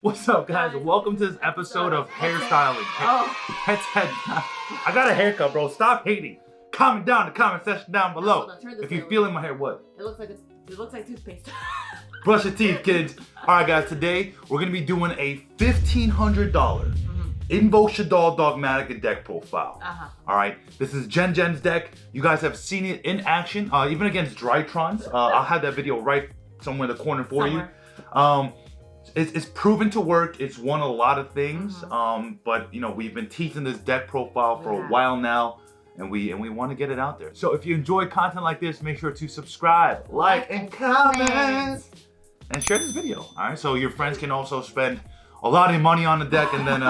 What's up, guys? Welcome to this episode of hairstyling. Head. I got a haircut, bro. Stop hating. Comment down in the comment section down below. If you're feeling my hair, what? It looks like toothpaste. Brush your teeth, kids. All right, guys. Today we're gonna be doing a $1,500 INVOKED SHADDOLL Dogmatika deck profile. All right. This is Jen's deck. You guys have seen it in action, even against Drytrons. I'll have that video right somewhere in the corner for you. It's proven to work. It's won a lot of things, but you know, we've been teasing this deck profile for a while now, and we want to get it out there. So if you enjoy content like this, make sure to subscribe, like, and comment, and share this video. All right, so your friends can also spend a lot of money on the deck and then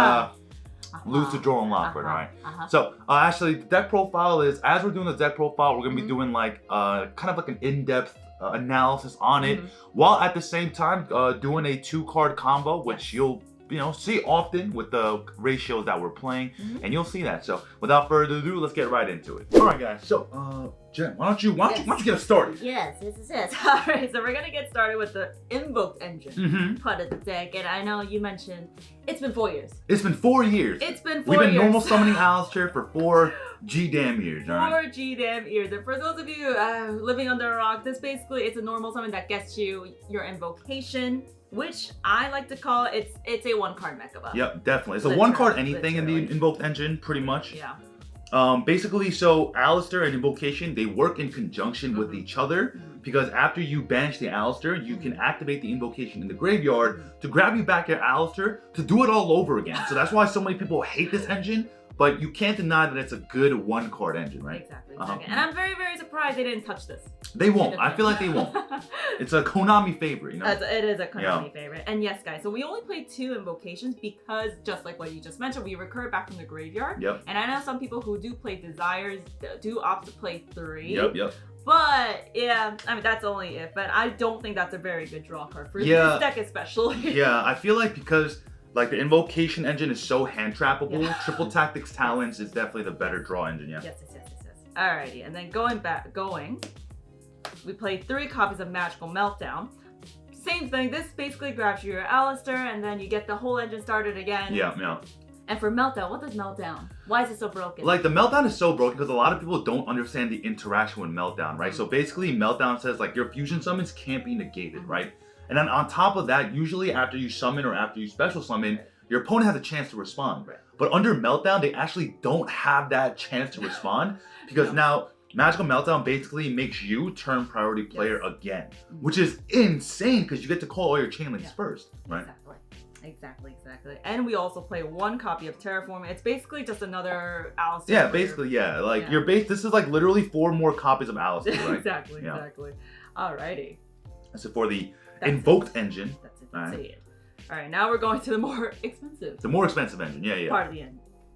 lose the draw and Lockwood. All right. So actually, the deck profile is, as we're doing the deck profile, we're gonna be doing like kind of like an in-depth analysis on it, while at the same time doing a 2-card combo, which you'll see often with the ratios that we're playing, and you'll see that. So without further ado, let's get right into it. All right, guys. So Jen, why don't you get us started? Yes. All right, so we're gonna get started with the Invoked engine part of the deck, and I know you mentioned it's been 4 years. It's been 4 years. It's been 4 years. We've been normal summoning Alistair for 4 G-damn years. 4 G-damn years. And for those of you living under a rock, this basically, it's a normal summon that gets you your invocation, which I like to call it's a 1-card mecha buff. Yep, definitely. It's a 1-card anything in the Invoked engine, pretty much. Yeah. Basically, so Alistair and Invocation, they work in conjunction with each other, because after you banish the Alistair, you can activate the Invocation in the graveyard to grab you back your Alistair to do it all over again. So that's why so many people hate this engine, but you can't deny that it's a good 1-card engine, right? Exactly. And I'm very, very surprised they didn't touch this. They won't. I feel like they won't. It's a Konami favorite, you know? It is a Konami favorite. And yes, guys, so we only play 2 invocations because, just like what you just mentioned, we recur back from the graveyard. Yep. And I know some people who do play Desires do opt to play 3. Yep. But yeah, I mean, that's only it. But I don't think that's a very good draw card for this deck especially. Yeah, I feel like because like the Invocation engine is so hand trappable, Triple Tactics Talents is definitely the better draw engine, yeah. Yes. Alrighty, and then we played 3 copies of Magical Meltdown. Same thing, this basically grabs you your Alistair, and then you get the whole engine started again. Yeah. And for Meltdown, what does Meltdown? Why is it so broken? Like, the Meltdown is so broken because a lot of people don't understand the interaction with Meltdown, right? So basically, Meltdown says, like, your fusion summons can't be negated, right? And then on top of that, usually after you summon or after you special summon, your opponent has a chance to respond. But under Meltdown, they actually don't have that chance to respond, because now Magical Meltdown basically makes you turn priority player again, which is insane because you get to call all your chain links first, right? Exactly. And we also play 1 copy of Terraform. It's basically just another Alistair. Yeah, basically, yeah. Like your base, this is like literally 4 more copies of Alistair, right? Exactly. Alrighty. That's it for the Invoked engine. That's it. Alright, now we're going to the more expensive. The more expensive engine, yeah.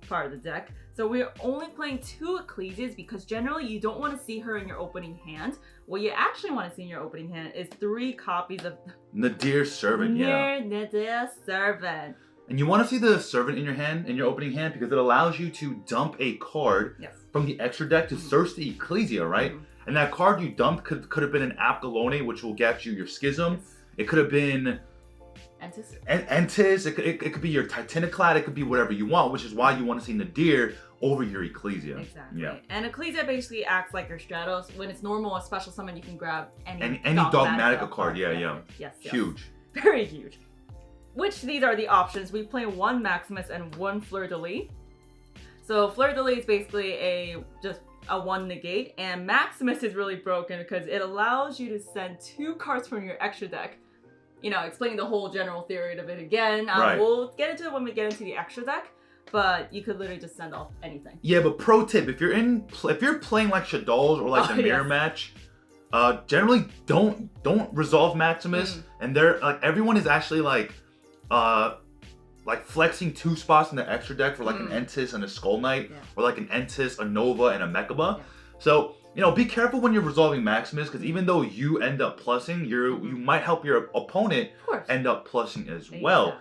Part of the deck. So we're only playing 2 Ecclesias because generally you don't want to see her in your opening hand. What you actually want to see in your opening hand is 3 copies of Nadir Servant, Nadir Servant. And you want to see the Servant in your opening hand, because it allows you to dump a card from the extra deck to search the Ecclesia, right? And that card you dumped could have been an Apgalone, which will get you your Schism. It could have been Entis. It could be your Titaniclad. It could be whatever you want, which is why you want to see Nadir over your Ecclesia. Exactly. Yeah. And Ecclesia basically acts like your Stratos. When it's normal, a special summon, you can grab any Dogmatika card. Yeah. Yes. Huge. Very huge. Which these are the options. We play 1 Maximus and 1 Fleur de Lis. So Fleur de Lis is basically just a 1 negate, and Maximus is really broken because it allows you to send 2 cards from your extra deck. You know, explaining the whole general theory of it again. We'll get into it when we get into the extra deck, but you could literally just send off anything. Yeah, but pro tip: if you're playing like Shaddolls or like the mirror match, generally don't resolve Maximus, and they're like everyone is actually like flexing 2 spots in the extra deck for like an Entis and a Skull Knight, or like an Entis, a Nova, and a Mechaba. So, you know, be careful when you're resolving Maximus, because even though you end up plussing, you might help your opponent end up plussing as well.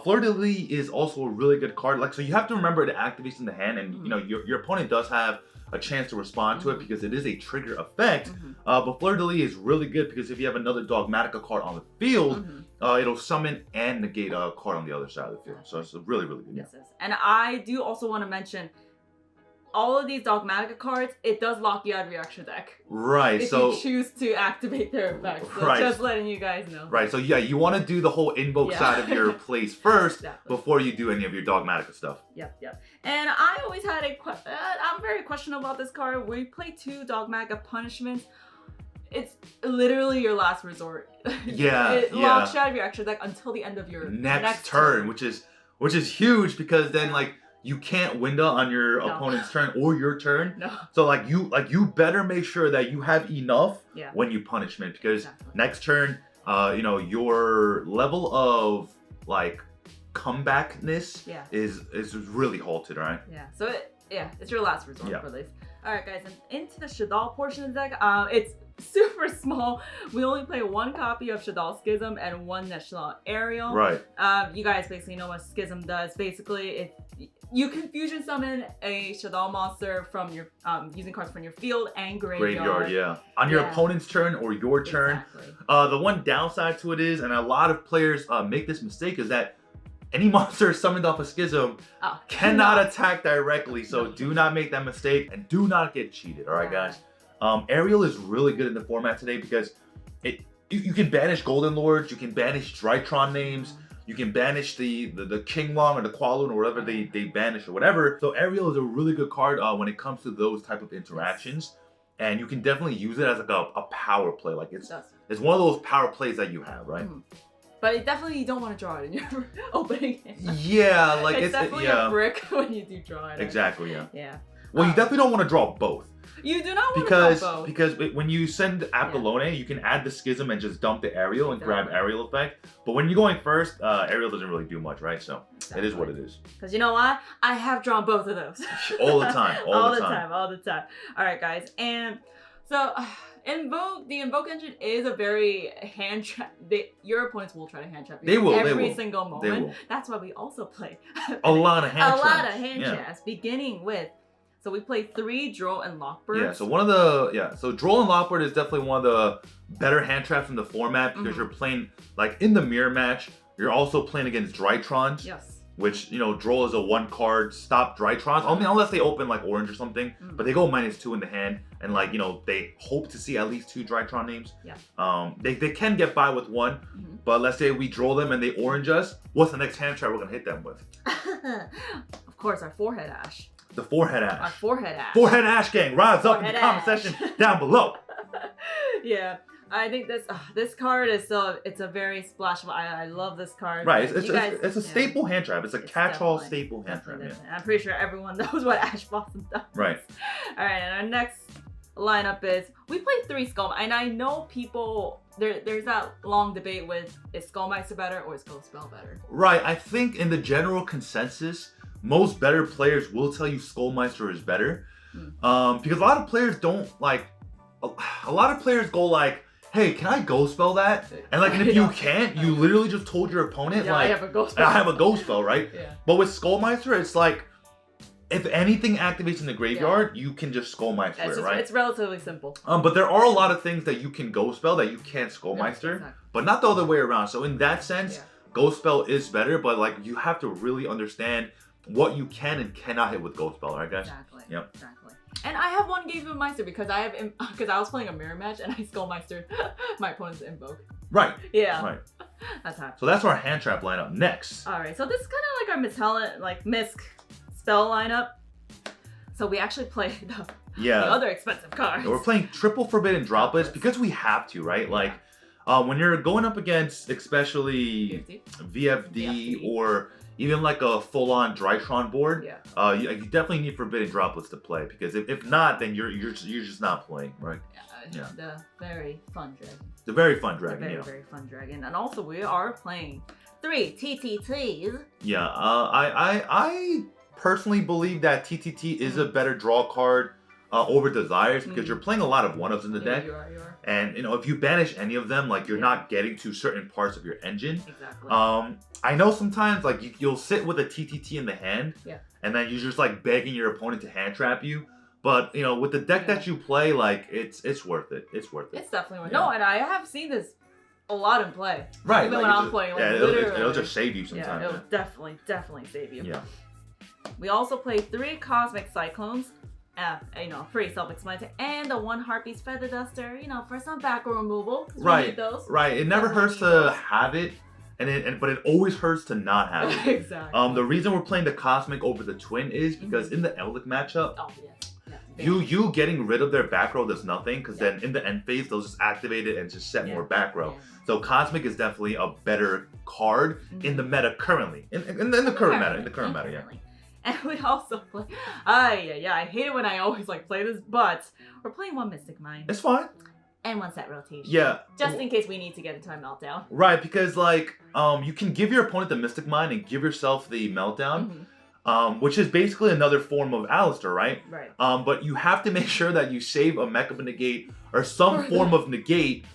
Fleur de Lis is also a really good card. Like, so you have to remember it activates in the hand, and you know your opponent does have a chance to respond to it because it is a trigger effect. But Fleur de Lis is really good because if you have another Dogmatika card on the field, it'll summon and negate a card on the other side of the field. So it's really, really good. Yes, yes. And I do also want to mention, all of these Dogmatika cards, it does lock you out of your extra deck. Right, if so... you choose to activate their effects. So right. just letting you guys know. Right, so yeah, you want to do the whole invoke side of your plays first before you do any of your Dogmatika stuff. Yep, yep. And I always had I'm very questionable about this card. We play 2 Dogmatika punishments. It's literally your last resort. Yeah, it locks you out of your extra deck until the end of your next turn. Which is huge, because then like you can't window on your opponent's turn or your turn. No. So like you better make sure that you have enough when you punishment, because next turn, you know, your level of like comebackness is really halted, right? Yeah. So it's your last resort for this. All right, guys, and into the Shaddol portion of the deck. It's super small. We only play 1 copy of Shaddol Schism and 1 National Aerial. Right. You guys basically know what Schism does. Basically, you can fusion summon a Shaddol monster from your using cards from your field and graveyard. On your opponent's turn or your turn. The one downside to it is, and a lot of players make this mistake, is that any monster summoned off a Schism cannot attack directly. So do not make that mistake and do not get cheated. All right, guys. Aerial is really good in the format today because you can banish Golden Lords, you can banish Drytron names, you can banish the King Long or the Qualoon or whatever they banish or whatever. So Aerial is a really good card when it comes to those type of interactions, and you can definitely use it as like a power play. Like it's one of those power plays that you have, right? But definitely you don't want to draw it in your opening hand. Yeah, like it's definitely a brick when you do draw it. Exactly, yeah. Yeah. Well, you definitely don't want to draw both. You do not want to draw both. Because when you send Apollone, you can add the Schism and just dump the Aerial and grab Aerial effect. But when you're going first, Aerial doesn't really do much, right? So it is what it is. Because you know what? I have drawn both of those. All the time. All the time. All the time. All right, guys. And so... the Invoke engine is a very hand trap. Your opponents will try to hand trap you every single moment. That's why we also play a lot of hand traps. A lot of hand traps, beginning with. So we play 3 Droll and Lockbirds. Yeah. So so Droll and Lockbird is definitely one of the better hand traps in the format, because you're playing like in the mirror match. You're also playing against Drytrons. Yes. Which, you know, Droll is a 1-card stop Drytrons. I mean, unless they open like orange or something, but they go -2 in the hand, and like, you know, they hope to see at least 2 Drytron names. Yeah. They can get by with 1, but let's say we draw them and they orange us. What's the next hand trap we're gonna hit them with? Of course, our Forehead Ash. The Forehead Ash. Our Forehead Ash. Forehead Ash gang, rise up in the comment section down below. Yeah. I think this card is it's a very splashable. I love this card. Right, it's a staple hand trap. It's a catch-all staple hand trap. Yeah. I'm pretty sure everyone knows what Ash Blossom does. Right. All right, and our next lineup is we play 3 Skull, and I know people there's that long debate with, is Skullmeister better or is Ghostspell better? Right. I think in the general consensus, most better players will tell you Skullmeister is better, because a lot of players don't like. A lot of players go like, hey, can I ghost spell that? And like, and if you can't, you literally just told your opponent, like, I have a ghost spell. I have a ghost spell, right? Yeah. But with Skullmeister, it's like, if anything activates in the graveyard, you can just Skullmeister it, right? It's relatively simple. But there are a lot of things that you can ghost spell that you can't Skullmeister, but not the other way around. So in that sense, ghost spell is better, but like, you have to really understand what you can and cannot hit with ghost spell, right, guys? Exactly. Yep. Exactly. And I have 1 game of Meister because I was playing a mirror match and I Skullmeistered my opponent's Invoke. Right. Yeah. Right. That's happening. So that's our hand trap lineup. Next. All right. So this is kind of like our Misk spell lineup. So we actually play the other expensive cards. We're playing triple forbidden droplets because we have to, right? Like, when you're going up against especially VFD or even like a full-on Drytron board, you definitely need forbidden droplets to play, because if not, then you're just not playing, right? Yeah. The very fun dragon. The very fun dragon. Very fun dragon, and also we are playing 3 TTTs. Yeah. I personally believe that TTT is a better draw card over Desires, because you're playing a lot of 1-ofs in the deck. You are. And you know, if you banish any of them, like, you're not getting to certain parts of your engine. Exactly. I know sometimes like you'll sit with a TTT in the hand, and then you're just like begging your opponent to hand trap you. But you know, with the deck that you play, like, it's worth it. It's worth it. It's definitely worth it. No, and I have seen this a lot in play. Right. Even when I'm playing, like, it'll just save you sometimes. Yeah, it'll definitely save you. Yeah. We also play 3 Cosmic Cyclones. Pretty self-explanatory. And the 1 Harpy's Feather Duster, for some back row removal. Right. We need those. Right. It never hurts to have it. But it always hurts to not have it. Exactly. The reason we're playing the Cosmic over the Twin is because in the Eldritch matchup, you getting rid of their back row does nothing, because then in the end phase they'll just activate it and just set more back row. So Cosmic is definitely a better card in the meta currently. In the current meta, yeah. And we also play. I hate it when I always play this, but we're playing 1 Mystic Mine. It's fine. And 1 set rotation. Yeah. Just in case we need to get into a meltdown. Right, because you can give your opponent the Mystic Mine and give yourself the meltdown. Which is basically another form of Alistair, right? Right. But you have to make sure that you save a Mechaba negate or some form of negate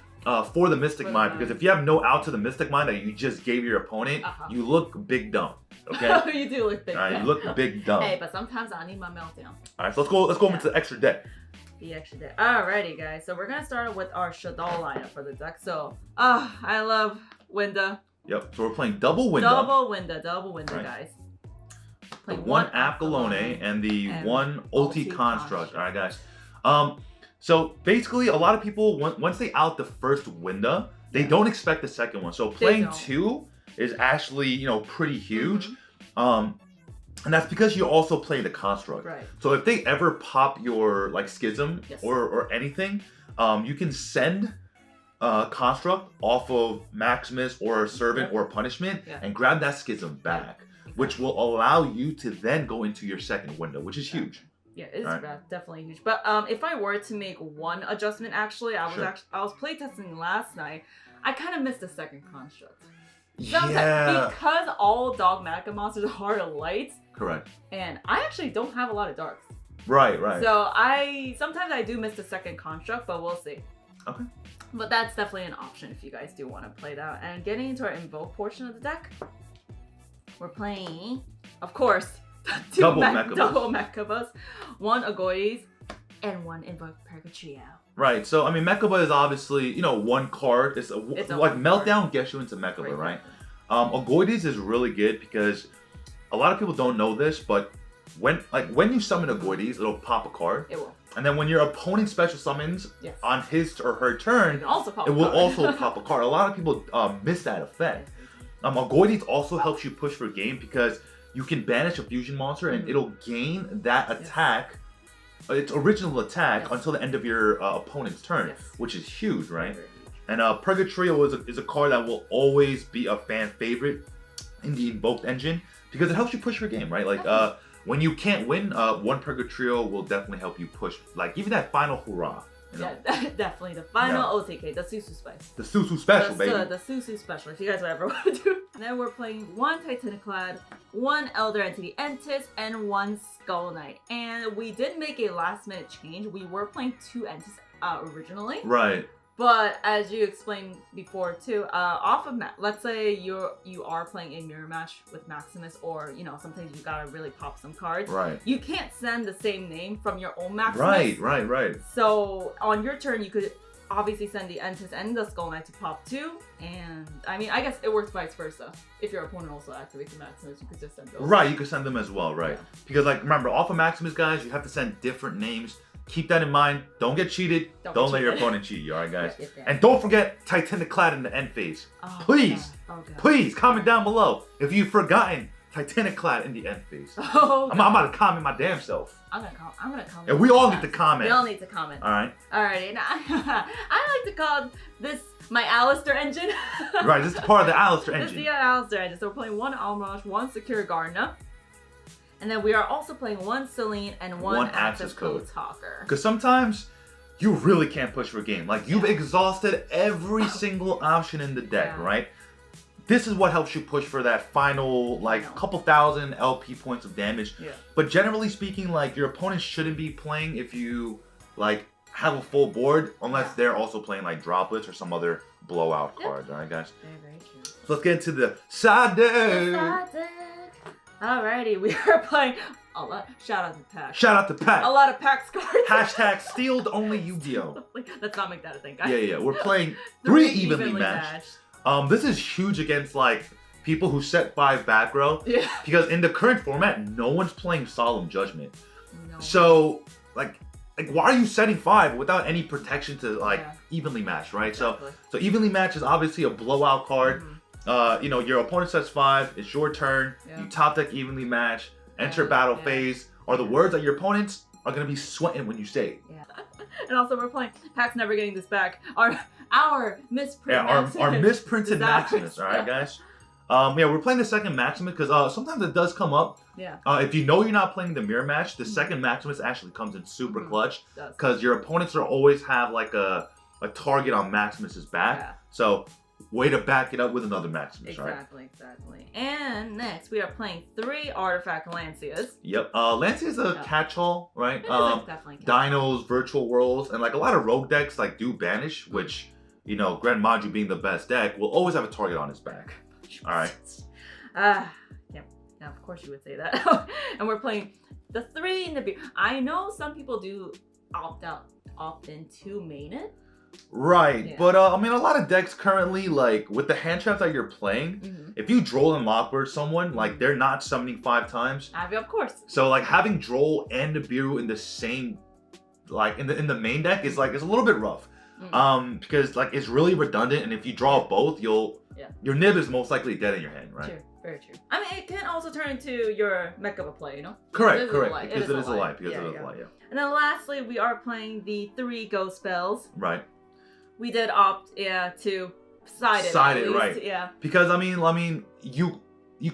for the Mystic Mine, because if you have no out to the Mystic Mine that you just gave your opponent, you look big dumb. Okay? You do look big dumb. You look big dumb. Hey, but sometimes I need my meltdown. Alright, so let's go into the extra deck. The extra deck. Alrighty, guys. So we're gonna start with our Shaddoll lineup for the deck. So, I love Winda. Yep. So we're playing double Winda. Double Winda, right. Guys. The 1 Apkalone and the 1 Ulti Construct. Alright, guys. So basically, a lot of people, once they out the first Winda, they don't expect the second one. So playing 2 is actually, pretty huge. And that's because you also play the Construct. Right. So if they ever pop your Schism or anything, you can send Construct off of Maximus or Servant or Punishment and grab that Schism back, which will allow you to then go into your second window, which is huge. Yeah, it's definitely huge. But if I were to make one adjustment, actually, I was playtesting last night. I kind of missed the second Construct. Sometimes, because all Dogmatika monsters are lights. Correct. And I actually don't have a lot of darks. Right. So sometimes I do miss the second Construct, but we'll see. Okay. But that's definitely an option if you guys do want to play that. And getting into our Invoke portion of the deck, we're playing, of course, double Mechaba, 1 Agoides, and 1 Invoke Purgatrio. Right. So I mean, Mechaba is obviously 1 card. It's Meltdown gets you into Mechaba, right? Agoides is really good because a lot of people don't know this, but when you summon Agoides, it'll pop a card. It will. And then when your opponent special summons on his or her turn, it will also pop a card. A lot of people miss that effect. Agoides also helps you push for game because you can banish a fusion monster and it'll gain that attack, its original attack, until the end of your opponent's turn, which is huge, right? And Purgatrio is a card that will always be a fan favorite in the Invoked engine because it helps you push for game, right? When you can't win, 1 Purgatrio will definitely help you push, even that final hurrah. Yeah, definitely. The final OTK, the Susu Spice. The Susu Special, baby. The Susu Special, if you guys ever want to do. And then we're playing 1 Titaniclad, 1 Elder Entity Entis, and 1 Skull Knight. And we did make a last minute change. We were playing 2 Entis originally. Right. But as you explained before too, off of let's say you are playing a mirror match with Maximus, or sometimes you gotta really pop some cards. Right. You can't send the same name from your own Maximus. Right. So on your turn, you could obviously send the Entis and the Skull Knight to pop 2, and I mean I guess it works vice versa. If your opponent also activates the Maximus, you could just send those. Right, you could send them as well, right? Yeah. Because remember, off of Maximus, guys, you have to send different names. Keep that in mind. Don't get cheated. Don't let your opponent cheat you, alright, guys? And don't forget Titaniclad in the end phase. Please, please comment down below if you've forgotten Titaniclad in the end phase. I'm about to comment my damn self. I'm gonna comment. And we all need to comment. We all need to comment. Alright. Alrighty. And I like to call this my Alistair engine. Right, this is part of the Alistair engine. This is the Alistair engine. So we're playing 1 Almirage, 1 Secure Gardener. And then we are also playing 1 Celine and 1 Access Code Talker. Because sometimes you really can't push for game. You've exhausted every single option in the deck, right? This is what helps you push for that final, couple thousand LP points of damage. Yeah. But generally speaking, your opponent shouldn't be playing if you, have a full board, unless they're also playing, droplets or some other blowout cards, alright, guys? Very true. So let's get into the side deck. Alrighty, we are playing A lot. Shout out to Pax. Shout out to Pax. A lot of Pax cards. Hashtag stealed only Yu-Gi-Oh. Let's not make that a thing, guys. Yeah. We're playing 3 evenly matched. This is huge against like people who set 5 back row. Yeah. Because in the current format, no one's playing Solemn Judgment. No. So like why are you setting 5 without any protection to like evenly match, right? Exactly. So evenly match is obviously a blowout card. You know, your opponent sets 5, it's your turn, you top deck evenly match, enter battle phase, or the words that your opponents are gonna be sweating when you say it. Yeah. And also we're playing Pax Never Getting This Back. Our misprint Maximus. Our misprinted Maximus, alright guys? We're playing the second Maximus because sometimes it does come up. Yeah. If you know you're not playing the mirror match, the second Maximus actually comes in super clutch because your opponents will always have like a target on Maximus's back. Yeah. So way to back it up with another Maximus, right? Exactly. And next we are playing 3 Artifact Lancias. Yep. Lancia is a catch-all, right? Definitely catch-all. Dinos, Virtual Worlds, and like a lot of rogue decks like do Banish, which, you know, Grand Maju being the best deck, will always have a target on his back. Alright. Yeah, of course you would say that. And we're playing the 3 in the beer. I know some people do opt in to main it. Right, but I mean, a lot of decks currently, like with the hand traps that you're playing, if you Droll and Lockbird someone, like they're not summoning 5 times. Of course. So like having Droll and Nibiru in the same, like in the main deck is like, it's a little bit rough. Because like it's really redundant, and if you draw both, your Nib is most likely dead in your hand, right? True, very true. I mean, it can also turn into your Mecha play, you know? Correct. Because it is a light. And then lastly, we are playing the 3 Ghost Spells. Right. We did opt to side it, right? Yeah. Because I mean, you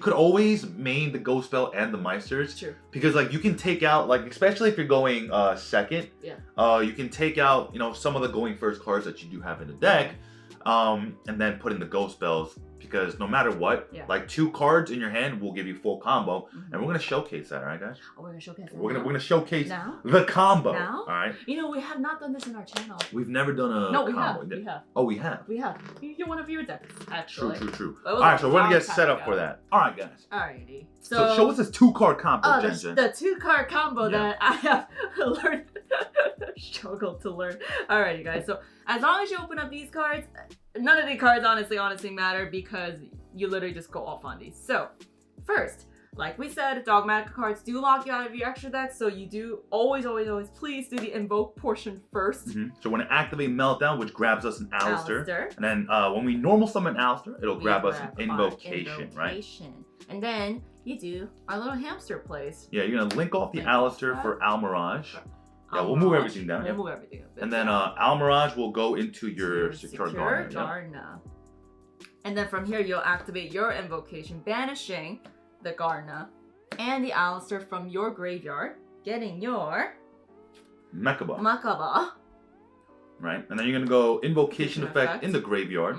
could always main the Ghost Spell and the Meisters. True. Because like you can take out, like especially if you're going second, you can take out, you know, some of the going first cards that you do have in the deck, and then put in the Ghost Spells. Because no matter what, like 2 cards in your hand will give you full combo, and we're gonna showcase that, all right, guys? Oh, we're gonna showcase that. We're gonna showcase the combo. Now? All right. You know, we have not done this in our channel. We've never done a combo. We have. Oh, we have. We have. You're one of your decks, actually. True. All right, so we're gonna get set up for that. All right, guys. Alrighty. So show us this 2-card combo, Jen. The 2-card combo that I have learned, struggled to learn. Alrighty, guys. So as long as you open up these cards, none of the cards honestly matter because you literally just go off on these. So first, like we said, Dogmatika cards do lock you out of your extra deck, so you do always please do the invoke portion first. So we're gonna activate Meltdown, which grabs us an Alistair. And then when we normal summon Alistair, it'll grab us an Invocation, right? And then you do our little hamster plays. Yeah, you're gonna link off the Alistair for Almirage. Yeah, we'll move everything down. We'll move everything. And then Almirage will go into your Secure Garna. And then from here, you'll activate your invocation, banishing the Garna and the Alistair from your graveyard, getting your Mekaba. Right, and then you're gonna go invocation effect in the graveyard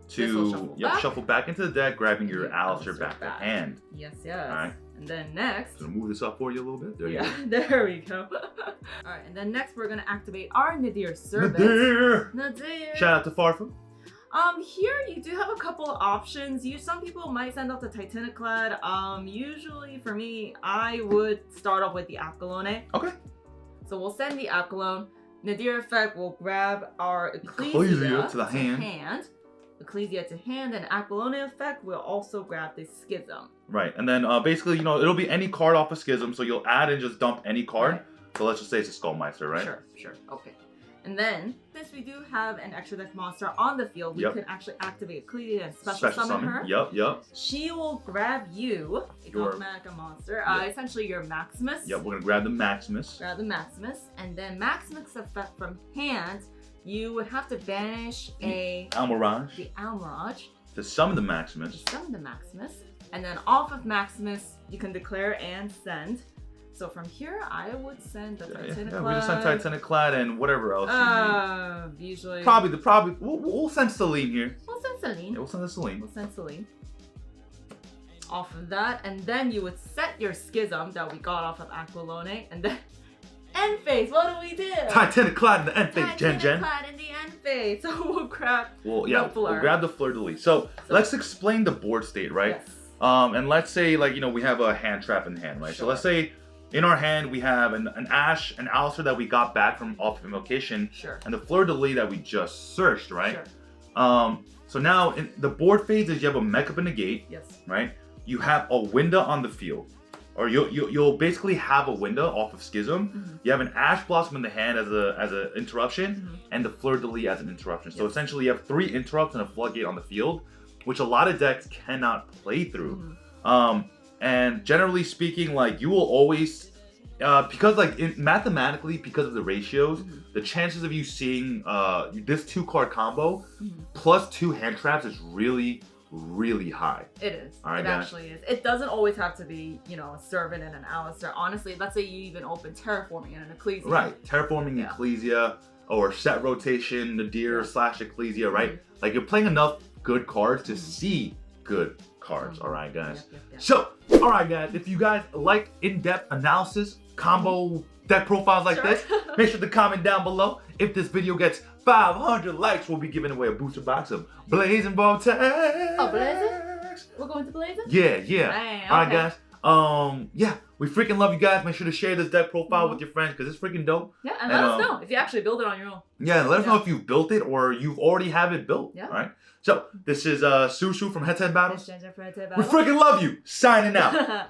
to shuffle back into the deck, grabbing your Alistair back to hand. Yes. All right. And then next, so move this up for you a little bit. There you go. There we go. All right, and then next we're gonna activate our Nadir Service. Nadir. Shout out to Farfa. Here you do have a couple of options. Some people might send off the Titaniclad. Usually for me, I would start off with the Apolone. Okay. So we'll send the Apolone. Nadir effect will grab our Ecclesia to the hand. Ecclesia to hand, and Apolone effect will also grab the Schism. Right, and then basically, you know, it'll be any card off a Schism, so you'll add and just dump any card. Right. So let's just say it's a Skullmeister, right? Sure. Okay. And then, since we do have an extra deck monster on the field, we can actually activate Ecclesia and special summon her. Yep. She will grab you, a Dogmatika monster, essentially your Maximus. Yep, we're gonna grab the Maximus. And then Maximus effect from hand, you would have to banish the Almirage. To summon the Maximus. And then off of Maximus, you can declare and send. So from here, I would send the Titaniclad. Yeah, we just send Titaniclad and whatever else you need. Usually. Probably. We'll send Celine here. We'll send Celine. Yeah, we'll send Celine. Off of that, and then you would set your Schism that we got off of Aquilone, and then end phase. What do we do? Titaniclad in the end phase, Jen. Titaniclad in the end phase. So we'll grab we'll grab the Fleur de Lis. So let's explain the board state, right? Yes. And let's say, like, you know, we have a hand trap in hand, right? So let's say in our hand we have an Ashe, an Alistair that we got back from off of Invocation, Sure. and the Fleur-de-Lis that we just searched, right? Sure. So now in the board phases, you have a Mech Up and Negate, Yes. right? You have a Winda on the field, or you'll basically have a Winda off of Schism. You have an Ash Blossom in the hand as a interruption, and the Fleur-de-Lis as an interruption. So essentially, you have 3 interrupts and a Floodgate on the field, which a lot of decks cannot play through. And generally speaking, like you will always, because like mathematically, because of the ratios, the chances of you seeing this 2-card combo plus 2 hand traps is really high. It is. All right, it actually is. It doesn't always have to be, you know, a Servant and an Alistair. Honestly, let's say you even open Terraforming and an Ecclesia. Right, Terraforming Ecclesia, or Set Rotation, Nadir / Ecclesia, right? Like you're playing enough good cards to see good cards. All right, guys. So, all right, guys, if you guys like in-depth analysis, combo deck profiles like this, make sure to comment down below. If this video gets 500 likes, we'll be giving away a booster box of Blazing Vortex. Oh, Blazing? We're going to Blazing? Yeah. Dang, all right, guys. Yeah, we freaking love you guys. Make sure to share this deck profile with your friends because it's freaking dope. Yeah, and let us know if you actually build it on your own. Yeah, let us know if you've built it or you've already have it built. Yeah. All right. So this is Susu from HeadtoHead Battles. We We freaking love you. Signing out.